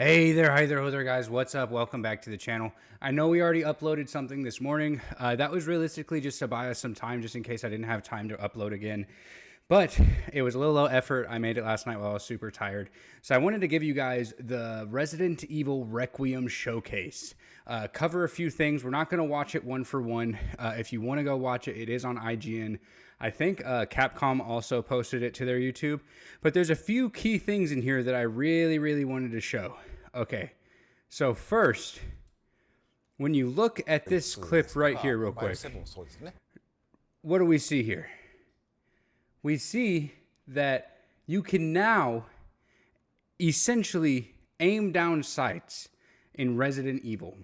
Hey there, hi there, ho there, guys. What's up? Welcome back to the channel. I know we already uploaded something this morning. That was realistically just to buy us some time, just in case I didn't have time to upload again. But it was a little low effort. I made it last night while I was super tired. So I wanted to give you guys the Resident Evil Requiem showcase. Cover a few things. We're not going to watch it one for one. If you want to go watch it, it is on IGN. I think Capcom also posted it to their YouTube. But there's a few key things in here that I really wanted to show. Okay, so first, when you look at this clip right here real quick, what do we see here? We see that you can now essentially aim down sights in Resident Evil,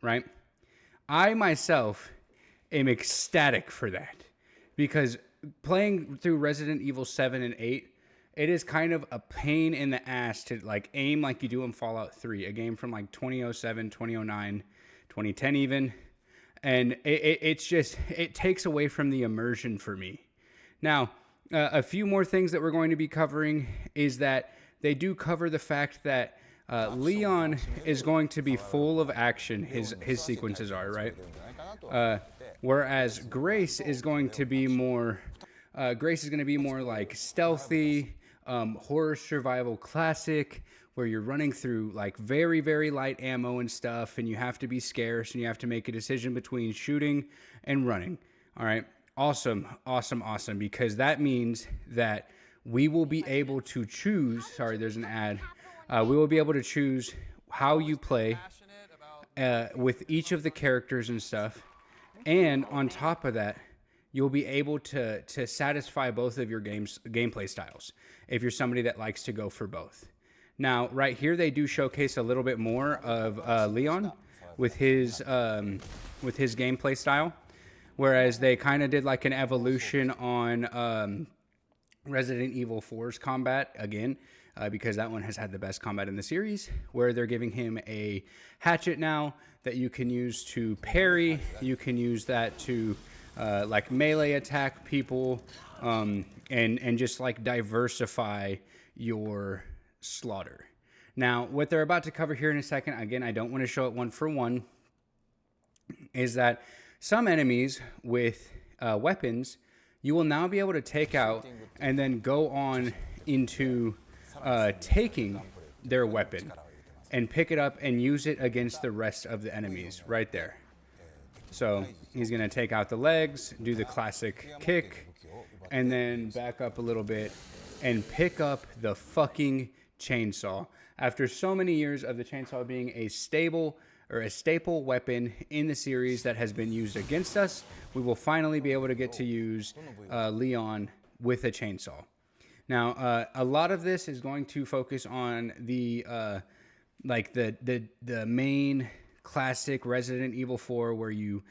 right? I myself am ecstatic for that because playing through Resident Evil 7 and 8, it is kind of a pain in the ass to like aim like you do in Fallout 3, a game from like 2007, 2009, 2010 even. And it's just, it takes away from the immersion for me. Now, a few more things that we're going to be covering is that they do cover the fact that Leon is going to be full of action. His sequences are, right? Whereas Grace is going to be more like stealthy, horror survival classic, where you're running through like very light ammo and stuff, and you have to be scarce and you have to make a decision between shooting and running. All right. Awesome, because that means that we will be able to choose, sorry, there's an ad. We will be able to choose how you play with each of the characters and stuff. And on top of that, you'll be able to satisfy both of your gameplay styles if you're somebody that likes to go for both. Now, right here, they do showcase a little bit more of Leon with his gameplay style. Whereas they kind of did like an evolution on Resident Evil 4's combat again, because that one has had the best combat in the series, where they're giving him a hatchet now that you can use to parry. You can use that to like melee attack people, and just like diversify your slaughter. Now, what they're about to cover here in a second, again, I don't want to show it one for one, is that some enemies with weapons, you will now be able to take out and then go on into taking their weapon and pick it up and use it against the rest of the enemies right there. So he's going to take out the legs, do the classic kick, and then back up a little bit and pick up the fucking chainsaw. After so many years of the chainsaw being a staple weapon in the series that has been used against us, we will finally be able to get to use Leon with a chainsaw. Now, a lot of this is going to focus on the main classic Resident Evil 4, where you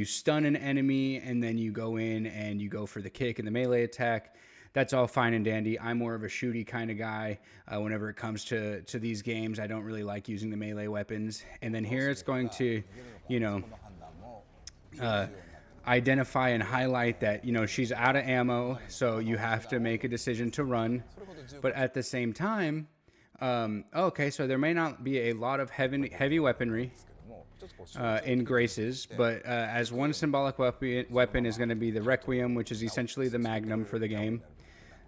stun an enemy and then you go in and you go for the kick and the melee attack. That's all fine and dandy. I'm more of a shooty kind of guy. Whenever it comes to these games, I don't really like using the melee weapons. And then here it's going to, identify and highlight that, she's out of ammo, so you have to make a decision to run. But at the same time, okay, so there may not be a lot of heavy weaponry in Grace's, but as one symbolic weapon is going to be the Requiem, which is essentially the magnum for the game.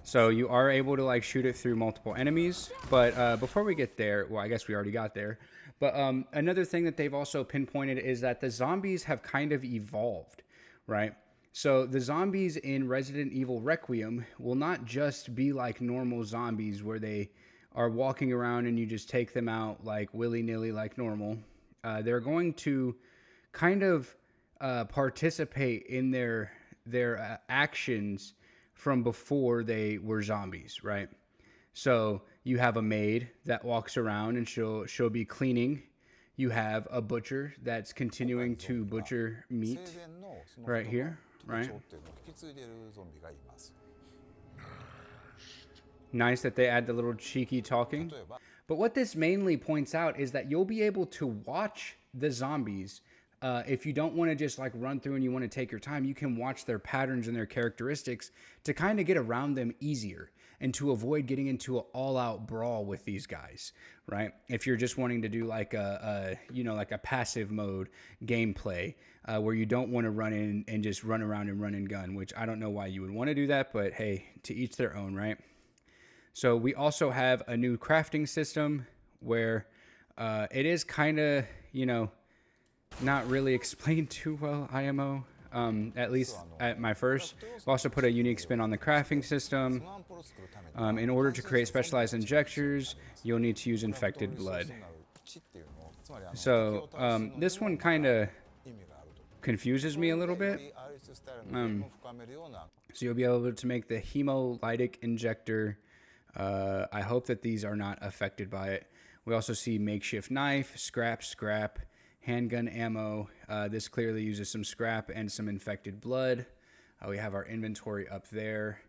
So you are able to like shoot it through multiple enemies. But before we get there, well, I guess we already got there. But another thing that they've also pinpointed is that the zombies have kind of evolved, right? So the zombies in Resident Evil Requiem will not just be like normal zombies where they are walking around and you just take them out like willy-nilly like normal. They're going to kind of participate in their actions from before they were zombies, right? So you have a maid that walks around and she'll be cleaning. You have a butcher that's continuing to butcher meat right here, right? Nice that they add the little cheeky talking. But what this mainly points out is that you'll be able to watch the zombies. If you don't want to just like run through and you want to take your time, you can watch their patterns and their characteristics to kind of get around them easier. and to avoid getting into an all-out brawl with these guys, right? If you're just wanting to do like like a passive mode gameplay where you don't want to run in and just run around and run and gun, which I don't know why you would want to do that, but hey, to each their own, right? So we also have a new crafting system where it is kind of, not really explained too well, IMO, at least at my first. We also put a unique spin on the crafting system. In order to create specialized injectors, you'll need to use infected blood. So this one kind of confuses me a little bit. So you'll be able to make the hemolytic injector. I hope that these are not affected by it. We also see makeshift knife, scrap, handgun ammo. This clearly uses some scrap and some infected blood. We have our inventory up there.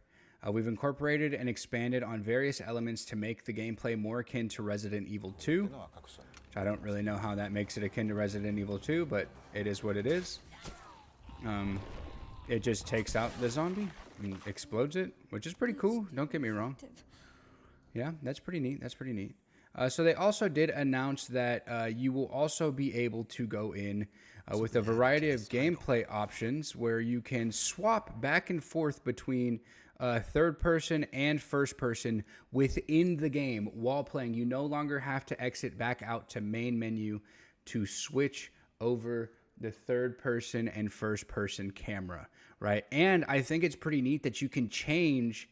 We've incorporated and expanded on various elements to make the gameplay more akin to Resident Evil 2. Which I don't really know how that makes it akin to Resident Evil 2, but it is what it is. It just takes out the zombie and explodes it, which is pretty cool. Don't get me wrong. Yeah, that's pretty neat. That's pretty neat. So they also did announce that you will also be able to go in with a variety of gameplay options where you can swap back and forth between third person and first person within the game while playing. You no longer have to exit back out to main menu to switch over the third person and first person camera, right? And I think it's pretty neat that you can change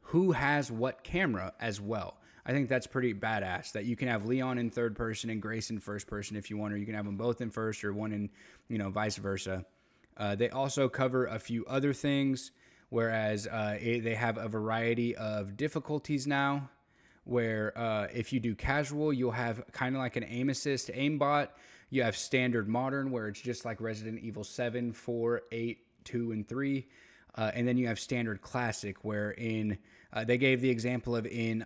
who has what camera as well. I think that's pretty badass that you can have Leon in third person and Grace in first person if you want, or you can have them both in first or one in, vice versa. They also cover a few other things, whereas they have a variety of difficulties now where if you do casual, you'll have kind of like an aim assist aimbot. You have standard modern where it's just like Resident Evil 7, 4, 8, 2, and 3. And then you have standard classic where they gave the example of in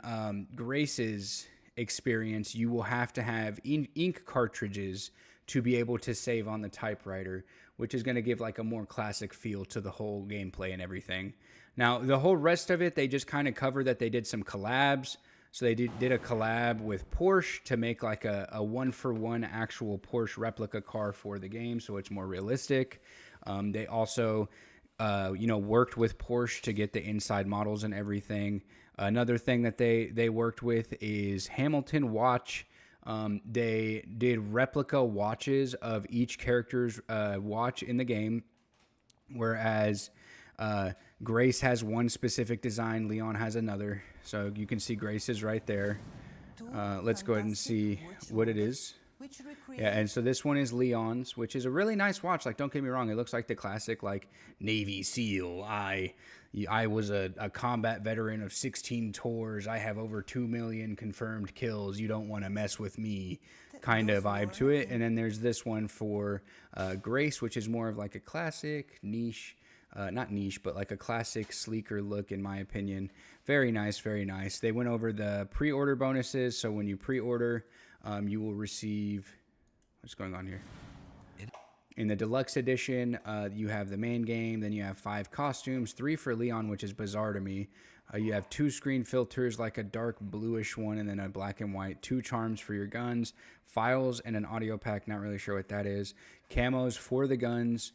Grace's experience, you will have to have ink cartridges to be able to save on the typewriter, which is going to give like a more classic feel to the whole gameplay and everything. Now, the whole rest of it, they just kind of cover that they did some collabs. So they did a collab with Porsche to make like a one-for-one actual Porsche replica car for the game, so it's more realistic. They also worked with Porsche to get the inside models and everything. Another thing that they worked with is Hamilton watch. They did replica watches of each character's watch in the game, whereas Grace has one specific design, Leon has another. So you can see Grace's right there. Let's go ahead and see what it is. Yeah, and so this one is Leon's, which is a really nice watch. Like, don't get me wrong, it looks like the classic, like, Navy SEAL. I was a combat veteran of 16 tours. I have over 2 million confirmed kills. You don't want to mess with me kind of vibe to it. And then there's this one for Grace, which is more of like a classic niche. Not niche, but like a classic, sleeker look, in my opinion. Very nice, very nice. They went over the pre-order bonuses. So when you pre-order, you will receive... What's going on here? In the deluxe edition, you have the main game. Then you have 5 costumes, 3 for Leon, which is bizarre to me. You have 2 screen filters, like a dark bluish one and then a black and white. 2 charms for your guns, files, and an audio pack. Not really sure what that is. Camos for the guns.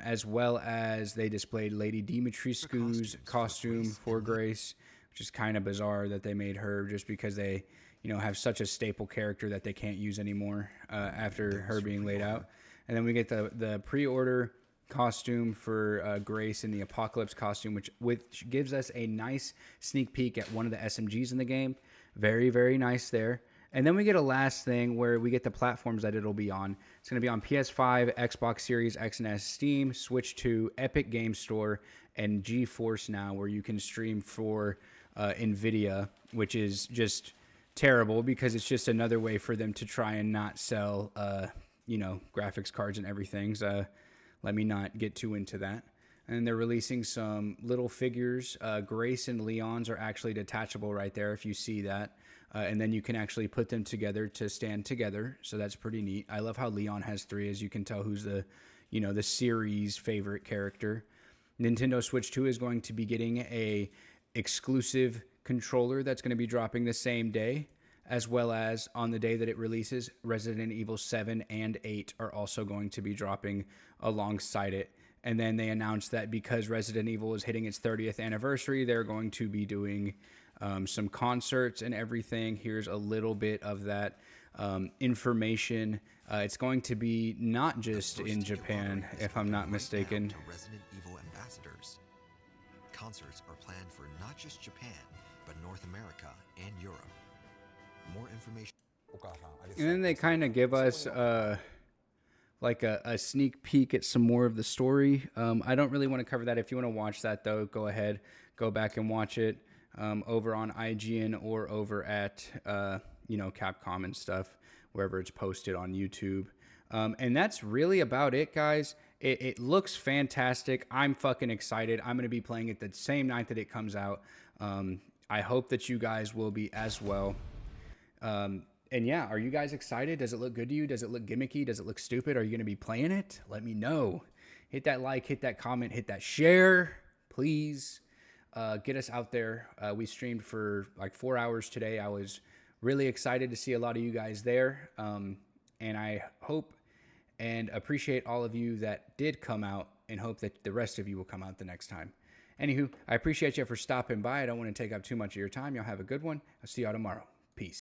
As well as they displayed Lady Dimitrescu's costume for Grace, which is kind of bizarre that they made her just because they, have such a staple character that they can't use anymore after her being laid out. And then we get the pre-order costume for Grace and the Apocalypse costume, which gives us a nice sneak peek at one of the SMGs in the game. Very, very nice there. And then we get a last thing where we get the platforms that it'll be on. It's going to be on PS5, Xbox Series X and S, Steam, Switch 2, Epic Game Store, and GeForce Now, where you can stream for NVIDIA, which is just terrible because it's just another way for them to try and not sell, graphics cards and everything. So let me not get too into that. And they're releasing some little figures. Grace and Leon's are actually detachable right there if you see that. And then you can actually put them together to stand together. So that's pretty neat. I love how Leon has 3, as you can tell who's the series favorite character. Nintendo Switch 2 is going to be getting a exclusive controller that's going to be dropping the same day, as well as on the day that it releases, Resident Evil 7 and 8 are also going to be dropping alongside it. And then they announced that because Resident Evil is hitting its 30th anniversary, they're going to be doing some concerts and everything. Here's a little bit of that information. It's going to be not just in Japan, if I'm not mistaken. Resident Evil ambassadors. Concerts are planned for not just Japan, but North America and Europe. More information. And then they kind of give us like a sneak peek at some more of the story. I don't really want to cover that. If you want to watch that, though, go ahead. Go back and watch it over on IGN or over at, Capcom and stuff, wherever it's posted on YouTube. And that's really about it, guys. It looks fantastic. I'm fucking excited. I'm going to be playing it the same night that it comes out. I hope that you guys will be as well. And yeah, are you guys excited? Does it look good to you? Does it look gimmicky? Does it look stupid? Are you going to be playing it? Let me know. Hit that like, hit that comment, hit that share, please. Get us out there. We streamed for like 4 hours today. I was really excited to see a lot of you guys there. And I hope and appreciate all of you that did come out, and hope that the rest of you will come out the next time. Anywho, I appreciate you for stopping by. I don't want to take up too much of your time. Y'all have a good one. I'll see y'all tomorrow. Peace.